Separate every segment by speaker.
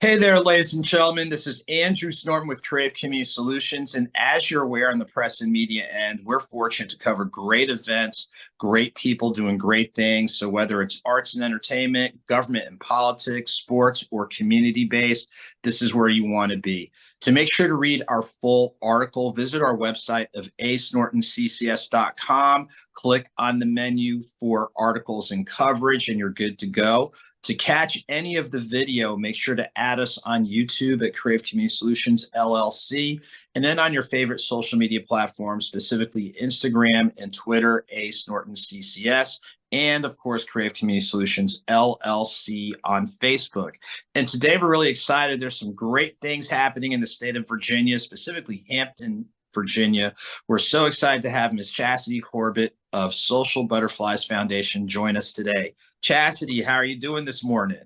Speaker 1: Hey there, ladies and gentlemen. This is Andrew Snorton with Creative Community Solutions. And as you're aware on the press and media end, we're fortunate to cover great events, great people doing great things. So whether it's arts and entertainment, government and politics, sports, or community based, this is where you want to be. To make sure to read our full article, visit our website of asnortonccs.com, click on the menu for articles and coverage, and you're good to go. To catch any of the video, make sure to add us on YouTube at Creative Community Solutions LLC, and then on your favorite social media platforms, specifically Instagram and Twitter, Ace Norton CCS, and of course, Creative Community Solutions LLC on Facebook. And today we're really excited. There's some great things happening in the state of Virginia, specifically Hampton, Virginia. We're so excited to have Ms. Chastity Corbett of Social Butterflies Foundation join us today. Chastity, how are you doing this morning?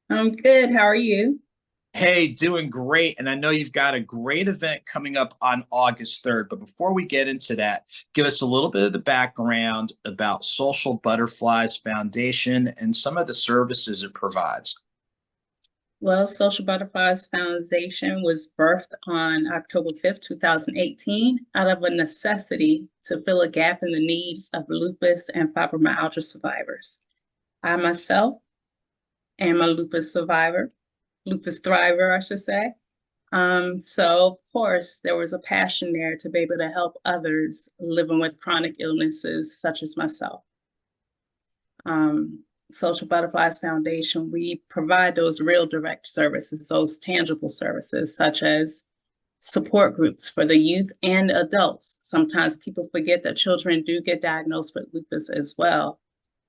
Speaker 2: I'm good. How are you?
Speaker 1: Hey, doing great. And I know you've got a great event coming up on August 3rd. But before we get into that, give us a little bit of the background about Social Butterflies Foundation and some of the services it provides.
Speaker 2: Well, Social Butterflies Foundation was birthed on October 5th, 2018, out of a necessity to fill a gap in the needs of lupus and fibromyalgia survivors. I myself am a lupus survivor, lupus thriver, I should say. So, of course, there was a passion there to be able to help others living with chronic illnesses such as myself. Social Butterflies Foundation, we provide those real direct services, those tangible services, such as support groups for the youth and adults. Sometimes people forget that children do get diagnosed with lupus as well.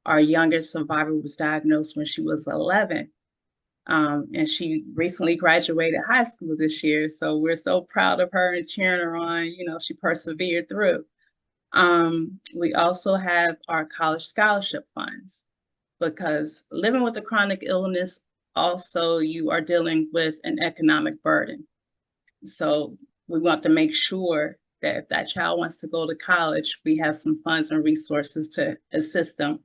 Speaker 2: Our youngest survivor was diagnosed when she was 11, and she recently graduated high school this year. So we're so proud of her and cheering her on. You know, she persevered through. We also have our college scholarship funds, because living with a chronic illness, also you are dealing with an economic burden. So we want to make sure that if that child wants to go to college, we have some funds and resources to assist them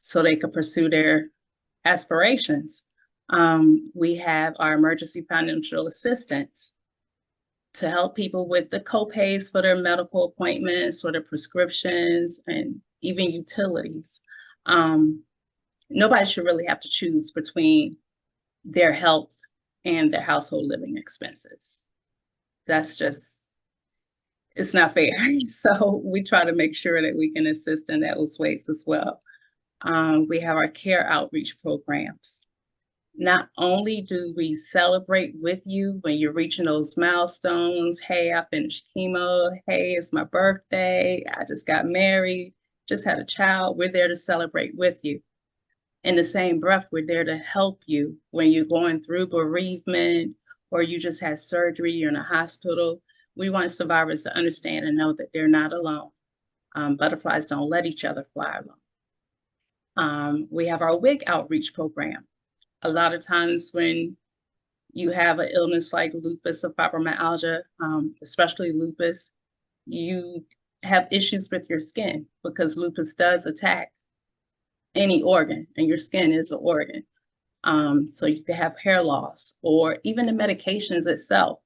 Speaker 2: so they can pursue their aspirations. We have our emergency financial assistance to help people with the co-pays for their medical appointments or their prescriptions and even utilities. Nobody should really have to choose between their health and their household living expenses. That's just, it's not fair. So we try to make sure that we can assist in those ways as well. We have our care outreach programs. Not only do we celebrate with you when you're reaching those milestones, hey, I finished chemo, hey, it's my birthday, I just got married, just had a child, we're there to celebrate with you. In the same breath, we're there to help you when you're going through bereavement or you just had surgery, you're in a hospital. We want survivors to understand and know that they're not alone. Butterflies don't let each other fly alone. We have our wig outreach program. A lot of times when you have an illness like lupus or fibromyalgia, especially lupus, you have issues with your skin because lupus does attack any organ, and your skin is an organ. So you can have hair loss, or even the medications itself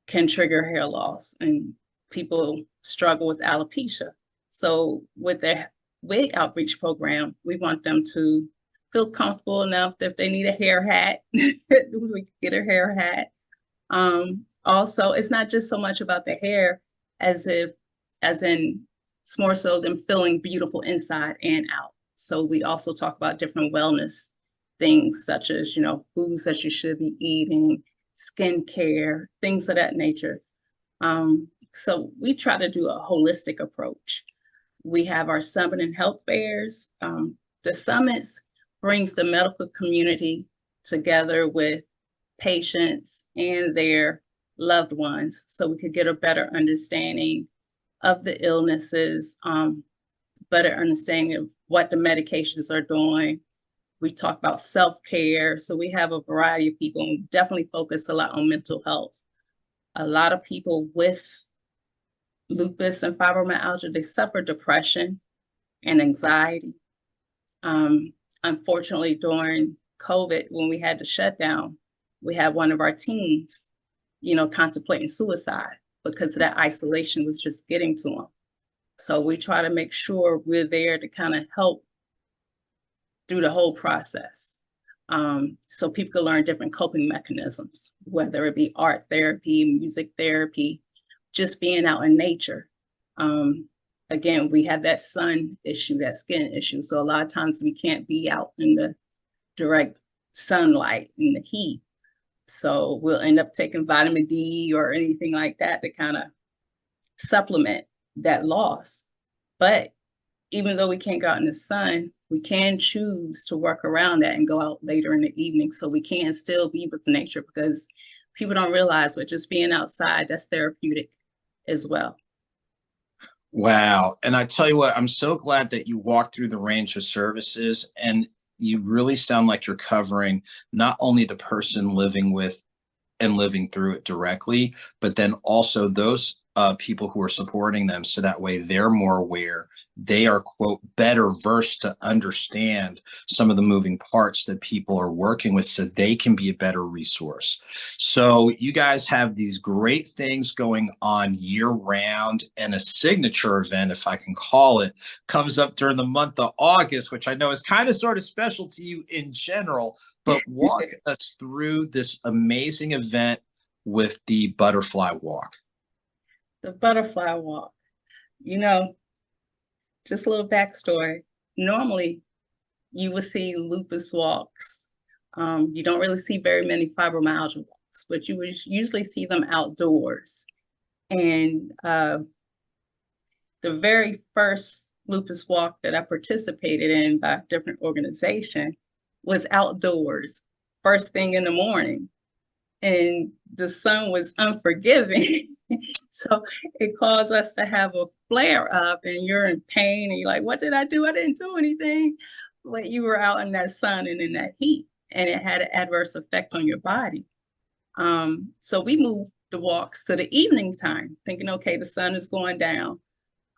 Speaker 2: can trigger hair loss, and people struggle with alopecia. So with the wig outreach program, we want them to feel comfortable enough that if they need a hair hat, we can get a hair hat. Also, it's not just so much about the hair as in it's more so them feeling beautiful inside and out. So we also talk about different wellness things, such as, you know, foods that you should be eating, skincare, things of that nature. So we try to do a holistic approach. We have our summit and health fairs. The summits brings the medical community together with patients and their loved ones so we could get a better understanding of the illnesses, better understanding of what the medications are doing. We talk about self-care. So we have a variety of people, and we definitely focus a lot on mental health. A lot of people with lupus and fibromyalgia, they suffer depression and anxiety. Unfortunately, during COVID, when we had to shut down, we had one of our teens, you know, contemplating suicide because that isolation was just getting to them. So we try to make sure we're there to kind of help through the whole process. So people can learn different coping mechanisms, whether it be art therapy, music therapy, just being out in nature. Again, we have that sun issue, that skin issue. So a lot of times we can't be out in the direct sunlight and the heat. So we'll end up taking vitamin D or anything like that to kind of supplement that loss. But even though we can't go out in the sun, we can choose to work around that and go out later in the evening. So we can still be with nature, because people don't realize that just being outside, that's therapeutic as well.
Speaker 1: Wow. And I tell you what, I'm so glad that you walked through the range of services, and you really sound like you're covering not only the person living with and living through it directly, but then also those people who are supporting them. So that way they're more aware. They are, quote, better versed to understand some of the moving parts that people are working with, so they can be a better resource. So you guys have these great things going on year round, and a signature event, if I can call it, comes up during the month of August, which I know is kind of sort of special to you in general, but walk us through this amazing event with the Butterfly Walk.
Speaker 2: The Butterfly Walk, you know, just a little backstory. Normally, you would see lupus walks. You don't really see very many fibromyalgia walks, but you would usually see them outdoors. And the very first lupus walk that I participated in by a different organization was outdoors, first thing in the morning. And the sun was unforgiving. So it caused us to have a flare up, and you're in pain and you're like, what did I do? I didn't do anything. But you were out in that sun and in that heat, and it had an adverse effect on your body. So we moved the walks to the evening time, thinking, okay, the sun is going down.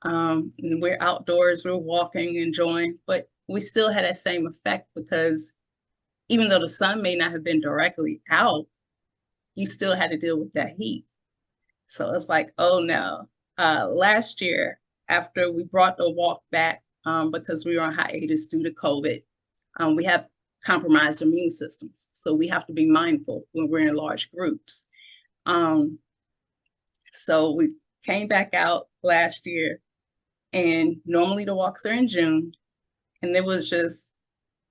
Speaker 2: And we're outdoors, we're walking, enjoying, but we still had that same effect, because even though the sun may not have been directly out, you still had to deal with that heat. So it's like, oh no. Last year, after we brought the walk back, because we were on hiatus due to COVID, we have compromised immune systems. So we have to be mindful when we're in large groups. So we came back out last year, and normally the walks are in June. And it was just,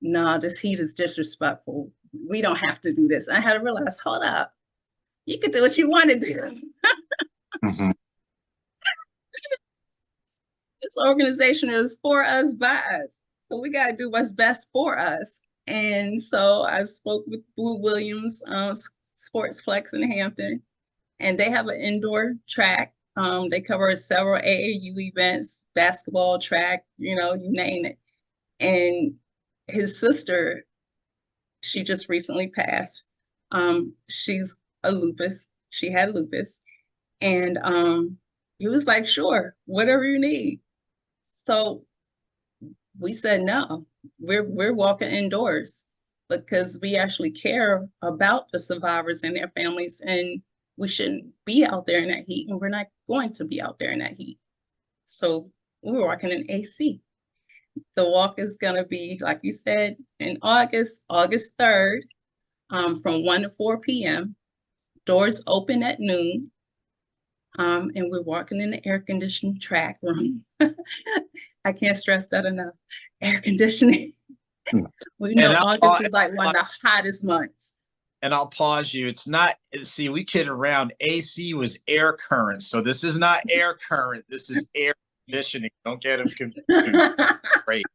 Speaker 2: no, this heat is disrespectful. We don't have to do this. I had to realize, hold up, you could do what you want to do.
Speaker 1: Mm-hmm.
Speaker 2: This organization is for us, by us. So we got to do what's best for us. And so I spoke with Boo Williams Sportsplex in Hampton, and they have an indoor track. They cover several AAU events, basketball, track, you know, you name it. And his sister, she just recently passed. She's a lupus. She had lupus. And he was like, sure, whatever you need. So we said, no, we're walking indoors, because we actually care about the survivors and their families, and we shouldn't be out there in that heat, and we're not going to be out there in that heat. So we're walking in AC. The walk is going to be, like you said, in August 3rd, from 1 to 4 p.m. Doors open at noon. And we're walking in the air-conditioned track room. I can't stress that enough. Air conditioning. We know August is like one of the hottest months.
Speaker 1: And I'll pause you. It's not, see, we kid around. AC was air current. So this is not air current. This is air conditioning. Don't get them confused. Great.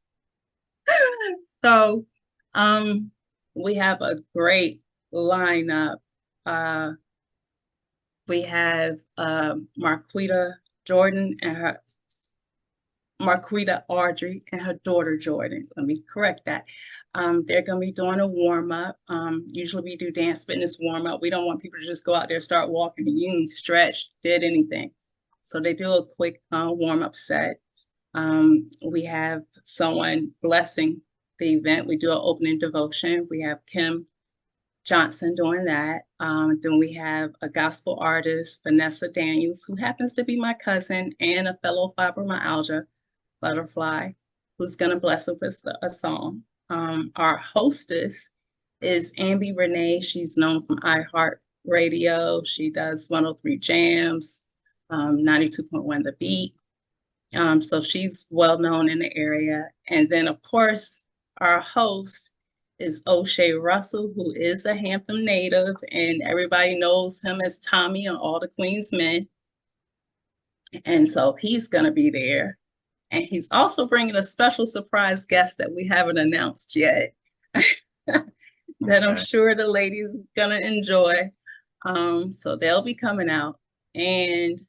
Speaker 2: So we have a great lineup. We have Marquita Audrey and her daughter Jordan. Let me correct that. They're going to be doing a warm-up. Usually we do dance fitness warm-up. We don't want people to just go out there, start walking, and you ain't stretched, did anything. So they do a quick warm-up set. We have someone blessing the event. We do an opening devotion. We have Kim Johnson doing that. Then we have a gospel artist, Vanessa Daniels, who happens to be my cousin and a fellow fibromyalgia butterfly, who's going to bless us with a song. Our hostess is Ambi Renee. She's known from iHeart Radio. She does 103 Jams, 92.1 The Beat. So she's well known in the area. And then, of course, our host is O'Shea Russell, who is a Hampton native, and everybody knows him as Tommy on All the Queen's Men. And so he's going to be there. And he's also bringing a special surprise guest that we haven't announced yet that I'm sure the ladies are going to enjoy. So they'll be coming out. And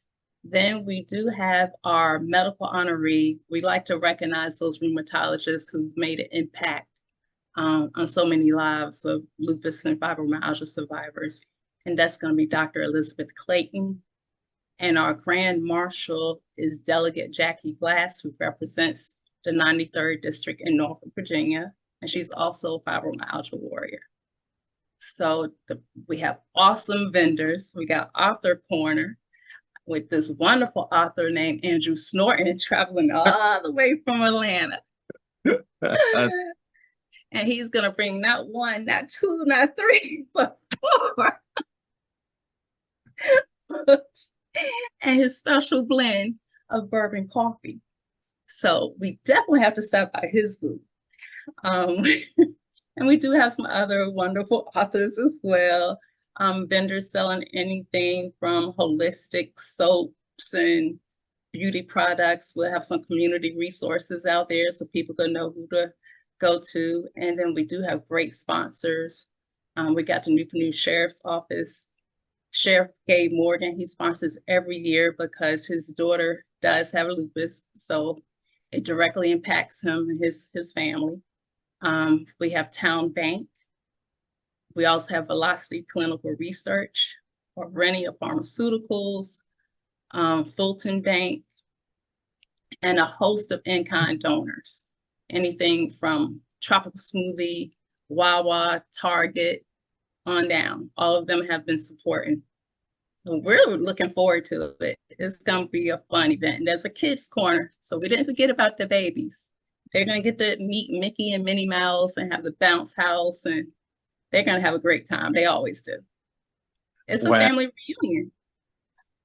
Speaker 2: then we do have our medical honoree. We like to recognize those rheumatologists who've made an impact on so many lives of lupus and fibromyalgia survivors. And that's going to be Dr. Elizabeth Clayton. And our Grand Marshal is Delegate Jackie Glass, who represents the 93rd District in Norfolk, Virginia. And she's also a fibromyalgia warrior. So we have awesome vendors. We got Author Corner with this wonderful author named Andrew Snorton, traveling all the way from Atlanta. And he's going to bring not one, not two, not three, but 4 books. And his special blend of bourbon coffee. So we definitely have to stop by his booth. And we do have some other wonderful authors as well. Vendors selling anything from holistic soaps and beauty products. We'll have some community resources out there so people can know who to go to. And then we do have great sponsors. We got the Newport Sheriff's Office. Sheriff Gabe Morgan, he sponsors every year because his daughter does have lupus, so it directly impacts him and his family. We have Town Bank. We also have Velocity Clinical Research, Orenia Pharmaceuticals, Fulton Bank, and a host of in-kind donors. Anything from Tropical Smoothie, Wawa, Target, on down. All of them have been supporting. So we're looking forward to it. It's going to be a fun event. And there's a kids corner. So we didn't forget about the babies. They're going to get to meet Mickey and Minnie Mouse and have the bounce house, and they're going to have a great time. They always do. It's a family reunion.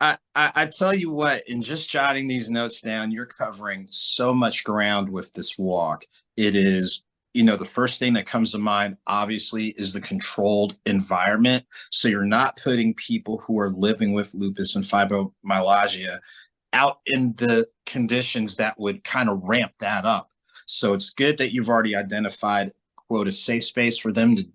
Speaker 1: I tell you what, in just jotting these notes down, you're covering so much ground with this walk. It is, the first thing that comes to mind, obviously, is the controlled environment. So you're not putting people who are living with lupus and fibromyalgia out in the conditions that would kind of ramp that up. So it's good that you've already identified, quote, a safe space for them to,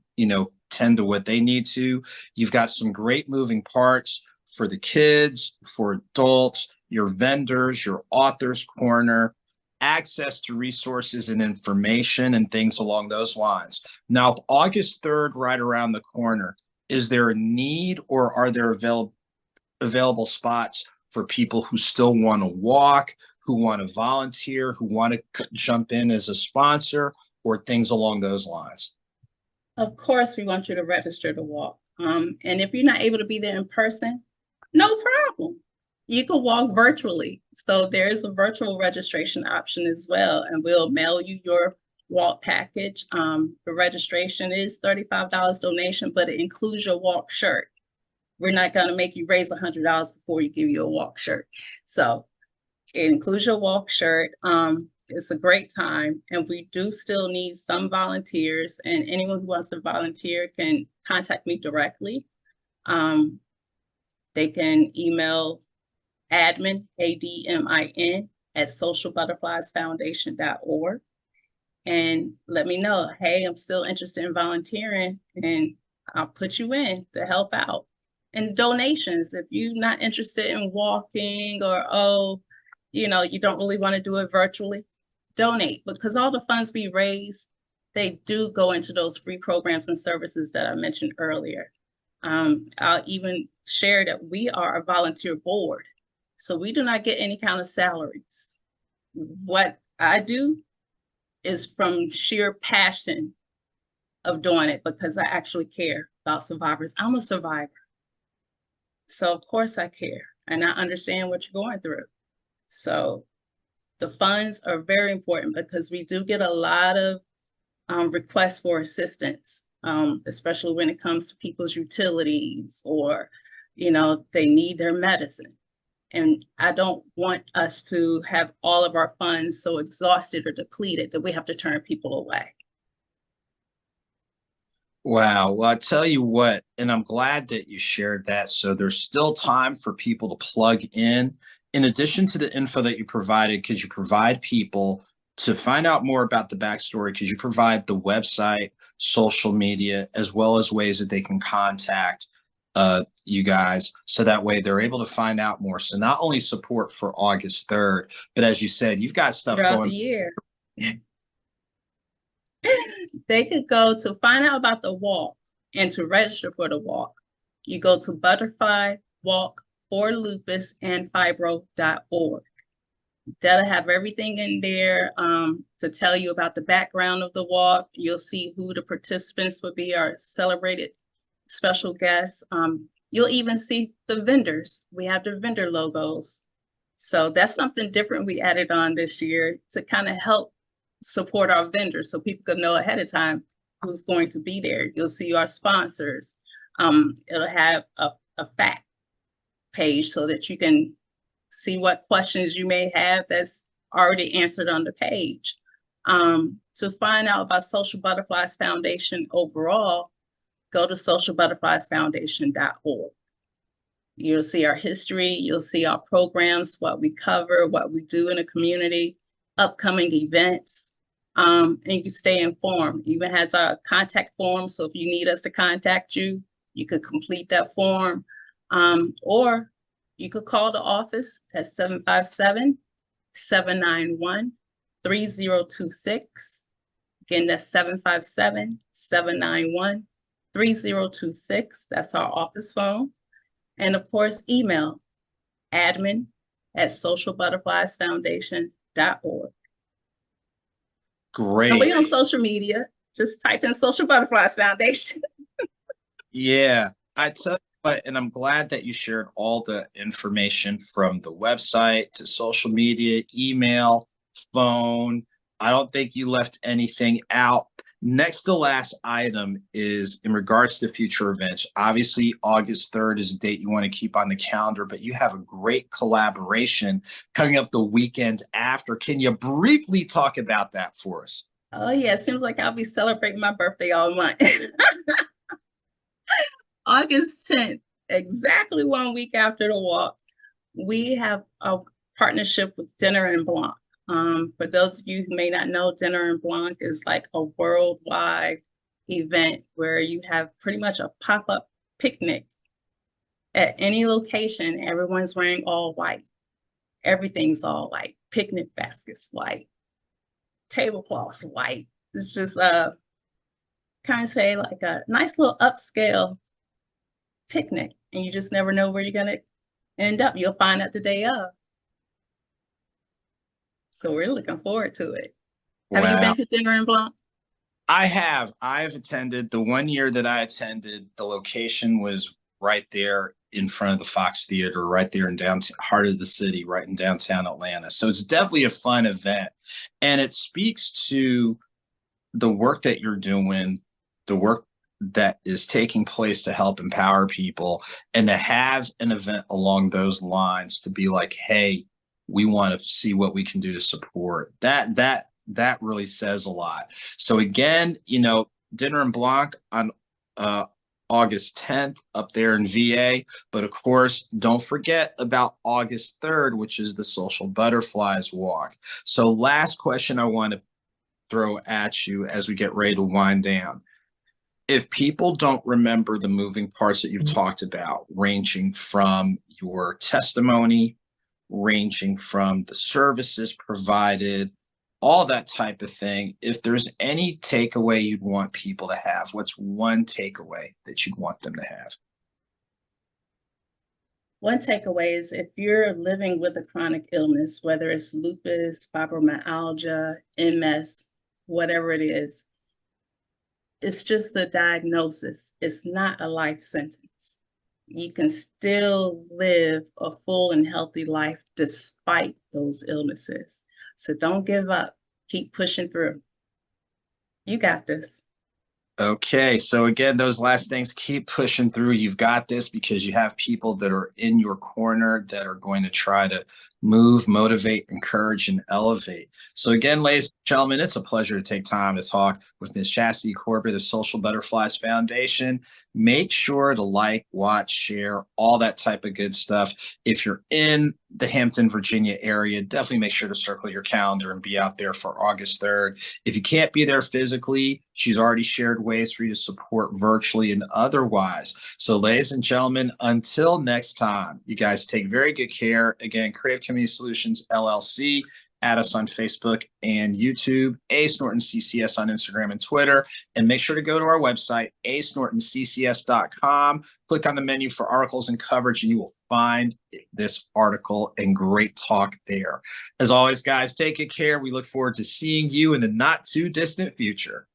Speaker 1: tend to what they need to. You've got some great moving parts for the kids, for adults, your vendors, your author's corner, access to resources and information and things along those lines. Now, with August 3rd right around the corner, is there a need, or are there available spots for people who still want to walk, who want to volunteer, who want to jump in as a sponsor, or things along those lines?
Speaker 2: Of course, we want you to register to walk. And if you're not able to be there in person, no problem. You can walk virtually. So there is a virtual registration option as well, and we'll mail you your walk package. The registration is $35 donation, but it includes your walk shirt. We're not going to make you raise $100 before you give you a walk shirt. So it includes your walk shirt. It's a great time, and we do still need some volunteers, and anyone who wants to volunteer can contact me directly. They can email admin, ADMIN, at socialbutterfliesfoundation.org and let me know, hey, I'm still interested in volunteering, and I'll put you in to help out. And donations, if you're not interested in walking, or, you don't really want to do it virtually, donate, because all the funds we raise, they do go into those free programs and services that I mentioned earlier. I'll even share that we are a volunteer board. So we do not get any kind of salaries. What I do is from sheer passion of doing it, because I actually care about survivors. I'm a survivor. So of course I care and I understand what you're going through. So the funds are very important because we do get a lot of requests for assistance, especially when it comes to people's utilities or, they need their medicine. And I don't want us to have all of our funds so exhausted or depleted that we have to turn people away.
Speaker 1: Wow. Well, I tell you what, and I'm glad that you shared that. So there's still time for people to plug in. In addition to the info that you provided, could you provide people to find out more about the backstory? Could you provide the website, social media, as well as ways that they can contact you guys so that way they're able to find out more? So not only support for August 3rd, but as you said, you've got stuff
Speaker 2: Throughout
Speaker 1: going.
Speaker 2: the year. They could go to find out about the walk and to register for the walk. You go to Butterfly Walk for Lupus and Fibro.org. That'll have everything in there to tell you about the background of the walk. You'll see who the participants will be, our celebrated special guests. You'll even see the vendors. We have the vendor logos. So that's something different we added on this year to kind of help support our vendors so people can know ahead of time who's going to be there. You'll see our sponsors. It'll have a fact page so that you can see what questions you may have that's already answered on the page. To find out about Social Butterflies Foundation overall, go to socialbutterfliesfoundation.org. You'll see our history, you'll see our programs, what we cover, what we do in the community, upcoming events, and you can stay informed. It even has a contact form, so if you need us to contact you, you could complete that form, or you could call the office at 757-791-3026. Again, that's 757-791-3026. That's our office phone. And of course, email admin@socialbutterfliesfoundation.org.
Speaker 1: Great.
Speaker 2: And we on social media. Just type in Social Butterflies Foundation.
Speaker 1: Yeah, I tell you what, and I'm glad that you shared all the information from the website to social media, email, phone. I don't think you left anything out. Next to last item is in regards to future events. Obviously, August 3rd is a date you want to keep on the calendar, but you have a great collaboration coming up the weekend after. Can you briefly talk about that for us?
Speaker 2: Oh, yeah. It seems like I'll be celebrating my birthday all month. August 10th, exactly 1 week after the walk, we have a partnership with Dinner and Blanc. For those of you who may not know, Dinner and Blanc is like a worldwide event where you have pretty much a pop-up picnic at any location. Everyone's wearing all white. Everything's all white. Picnic baskets white. Tablecloths white. It's just kind of say like a nice little upscale picnic, and you just never know where you're going to end up. You'll find out the day of. So we're looking forward to it. Have you been to Dinner and Blanc?
Speaker 1: I have. I've attended. The 1 year that I attended, the location was right there in front of the Fox Theater, right there in downtown, heart of the city, right in downtown Atlanta. So it's definitely a fun event. And it speaks to the work that you're doing, the work that is taking place to help empower people, and to have an event along those lines to be like, hey, we want to see what we can do to support that really says a lot. So again, Dinner and Blanc on August 10th up there in VA, but of course, don't forget about August 3rd, which is the Social Butterflies Walk. So last question I want to throw at you as we get ready to wind down. If people don't remember the moving parts that you've talked about, ranging from your testimony, ranging from the services provided, all that type of thing, if there's any takeaway you'd want people to have, what's one takeaway that you'd want them to have?
Speaker 2: One takeaway is if you're living with a chronic illness, whether it's lupus, fibromyalgia, MS, whatever it is, It's just a diagnosis. It's not a life sentence. You can still live a full and healthy life despite those illnesses. So don't give up. Keep pushing through. You got this.
Speaker 1: Okay, so again, those last things, keep pushing through. You've got this because you have people that are in your corner that are going to try to move, motivate, encourage, and elevate. So again, ladies and gentlemen, it's a pleasure to take time to talk with Ms. Chastity Corbett of Social Butterflies Foundation. Make sure to like, watch, share, all that type of good stuff. If you're in the Hampton, Virginia area, definitely make sure to circle your calendar and be out there for August 3rd. If you can't be there physically, she's already shared ways for you to support virtually and otherwise. So ladies and gentlemen, until next time, you guys take very good care. Again, Creative Community Solutions, LLC. Add us on Facebook and YouTube, Ace Norton CCS on Instagram and Twitter. And make sure to go to our website, acenortonccs.com. Click on the menu for articles and coverage, and you will find this article and great talk there. As always, guys, take good care. We look forward to seeing you in the not too distant future.